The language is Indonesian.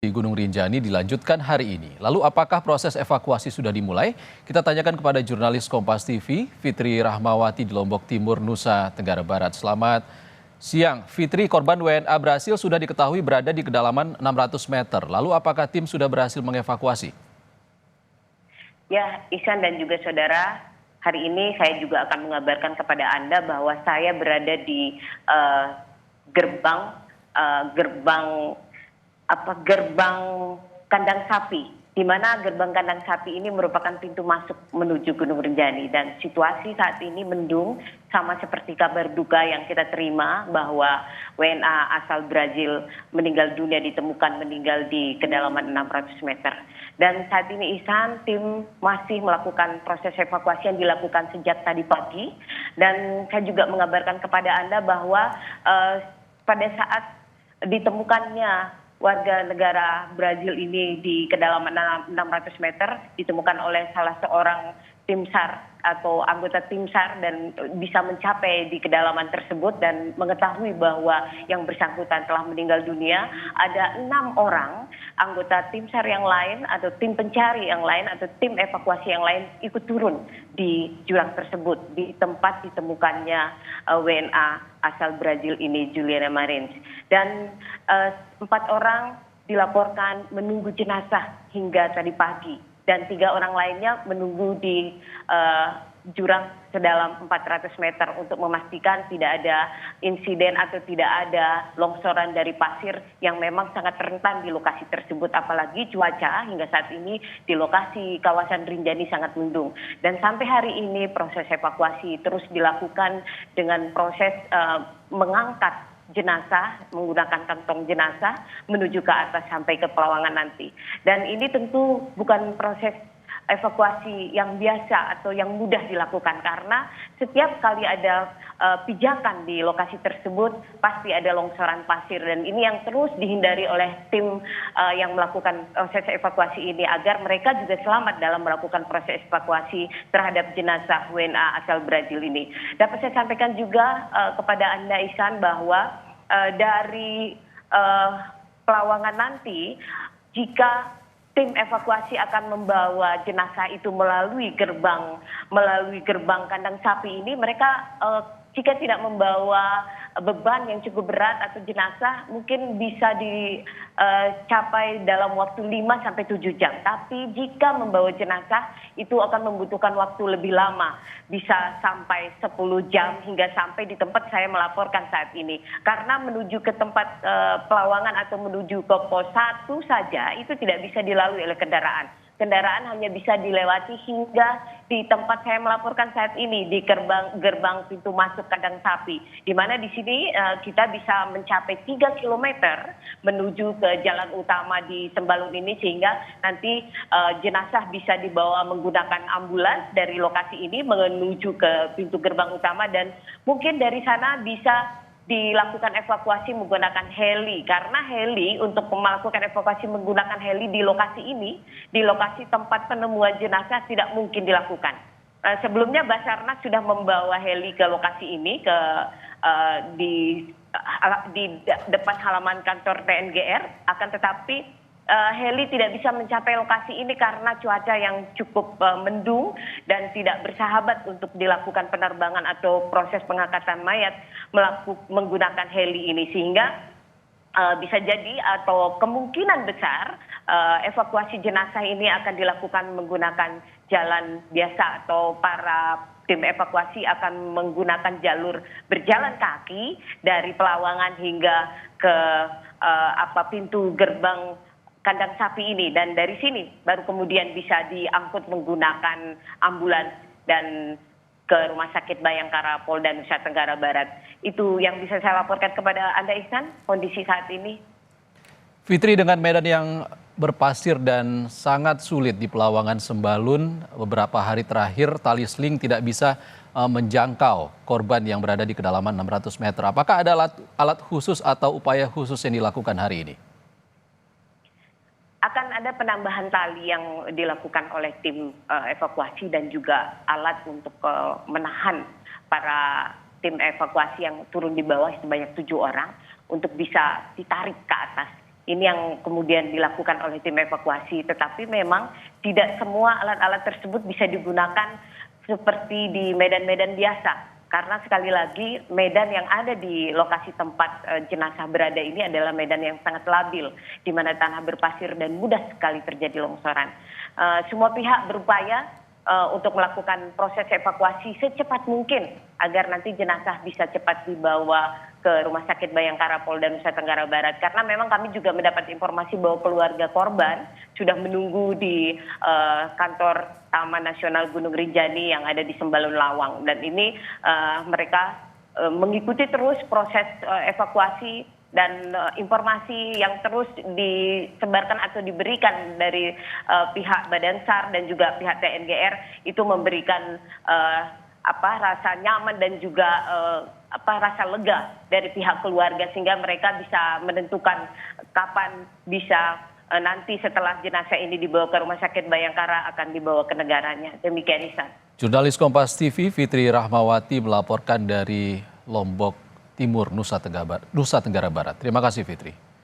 Di Gunung Rinjani dilanjutkan hari ini. Lalu apakah proses evakuasi sudah dimulai? Kita tanyakan kepada jurnalis Kompas TV, Fitri Rahmawati di Lombok Timur, Nusa Tenggara Barat. Selamat siang, Fitri. Korban WNA berhasil sudah diketahui berada di kedalaman 600 meter. Lalu apakah tim sudah berhasil mengevakuasi? Ya, Ihsan dan juga saudara, hari ini saya juga akan mengabarkan kepada Anda bahwa saya berada di gerbang kandang sapi, di mana gerbang kandang sapi ini merupakan pintu masuk menuju Gunung Rinjani, dan situasi saat ini mendung, sama seperti kabar duka yang kita terima bahwa WNA asal Brazil meninggal dunia, ditemukan meninggal di kedalaman 600 meter. Dan saat ini Ihsan, tim masih melakukan proses evakuasi yang dilakukan sejak tadi pagi, dan saya juga mengabarkan kepada Anda bahwa pada saat ditemukannya warga negara Brazil ini di kedalaman 600 meter, ditemukan oleh salah seorang tim SAR atau anggota tim SAR dan bisa mencapai di kedalaman tersebut dan mengetahui bahwa yang bersangkutan telah meninggal dunia. Ada 6 orang anggota tim SAR yang lain atau tim pencari yang lain atau tim evakuasi yang lain ikut turun di jurang tersebut di tempat ditemukannya WNA asal Brazil ini, Juliana Marins. Dan 4 orang dilaporkan menunggu jenazah hingga tadi pagi, dan 3 orang lainnya menunggu di jurang sedalam 400 meter untuk memastikan tidak ada insiden atau tidak ada longsoran dari pasir yang memang sangat rentan di lokasi tersebut. Apalagi cuaca hingga saat ini di lokasi kawasan Rinjani sangat mendung. Dan sampai hari ini proses evakuasi terus dilakukan dengan proses mengangkat jenazah menggunakan kantong jenazah menuju ke atas sampai ke Pelawangan nanti. Dan ini tentu bukan proses evakuasi yang biasa atau yang mudah dilakukan, karena setiap kali ada pijakan di lokasi tersebut pasti ada longsoran pasir, dan ini yang terus dihindari oleh tim yang melakukan proses evakuasi ini agar mereka juga selamat dalam melakukan proses evakuasi terhadap jenazah WNA asal Brazil ini. Dapat saya sampaikan juga kepada Anda Ihsan bahwa dari Pelawangan nanti, jika tim evakuasi akan membawa jenazah itu melalui gerbang kandang sapi ini, mereka jika tidak membawa beban yang cukup berat atau jenazah mungkin bisa dicapai dalam waktu 5-7 jam. Tapi jika membawa jenazah itu akan membutuhkan waktu lebih lama, bisa sampai 10 jam hingga sampai di tempat saya melaporkan saat ini. Karena menuju ke tempat Pelawangan atau menuju ke pos 1 saja itu tidak bisa dilalui oleh kendaraan. Kendaraan hanya bisa dilewati hingga di tempat saya melaporkan saat ini, di gerbang pintu masuk kandang sapi, di mana di sini kita bisa mencapai 3 kilometer menuju ke jalan utama di Sembalun ini, sehingga nanti jenazah bisa dibawa menggunakan ambulans dari lokasi ini menuju ke pintu gerbang utama, dan mungkin dari sana bisa dilakukan evakuasi menggunakan heli, karena heli untuk melakukan evakuasi menggunakan heli di lokasi ini, di lokasi tempat penemuan jenazah tidak mungkin dilakukan. Sebelumnya Basarnas sudah membawa heli ke lokasi ini di depan halaman kantor TNGR, akan tetapi heli tidak bisa mencapai lokasi ini karena cuaca yang cukup mendung dan tidak bersahabat untuk dilakukan penerbangan atau proses pengangkatan mayat menggunakan heli ini, sehingga bisa jadi atau kemungkinan besar evakuasi jenazah ini akan dilakukan menggunakan jalan biasa, atau para tim evakuasi akan menggunakan jalur berjalan kaki dari Pelawangan hingga ke pintu gerbang kandang sapi ini, dan dari sini baru kemudian bisa diangkut menggunakan ambulans dan ke Rumah Sakit Bayangkara Polda Nusa Tenggara Barat. Itu yang bisa saya laporkan kepada Anda Ihsan, kondisi saat ini. Fitri, dengan medan yang berpasir dan sangat sulit di Pelawangan Sembalun, beberapa hari terakhir tali sling tidak bisa menjangkau korban yang berada di kedalaman 600 meter. Apakah ada alat khusus atau upaya khusus yang dilakukan hari ini? Akan ada penambahan tali yang dilakukan oleh tim evakuasi dan juga alat untuk menahan para tim evakuasi yang turun di bawah sebanyak 7 orang untuk bisa ditarik ke atas Ini yang kemudian dilakukan oleh tim evakuasi. Tetapi memang tidak semua alat-alat tersebut bisa digunakan seperti di medan-medan biasa. Karena sekali lagi medan yang ada di lokasi tempat jenazah berada ini adalah medan yang sangat labil, di mana tanah berpasir dan mudah sekali terjadi longsoran. Semua pihak berupaya untuk melakukan proses evakuasi secepat mungkin agar nanti jenazah bisa cepat dibawa ke Rumah Sakit Bayangkara Polda Nusa Tenggara Barat. Karena memang kami juga mendapat informasi bahwa keluarga korban sudah menunggu di kantor Taman Nasional Gunung Rinjani yang ada di Sembalun Lawang. Dan ini mereka mengikuti terus proses evakuasi dan informasi yang terus disebarkan atau diberikan dari pihak Badan SAR dan juga pihak TNGR itu memberikan rasa nyaman dan juga rasa lega dari pihak keluarga sehingga mereka bisa menentukan kapan bisa nanti setelah jenazah ini dibawa ke Rumah Sakit Bayangkara akan dibawa ke negaranya. Demikian Ihsan. Jurnalis Kompas TV Fitri Rahmawati melaporkan dari Lombok Timur, Nusa Tenggara Barat. Terima kasih Fitri.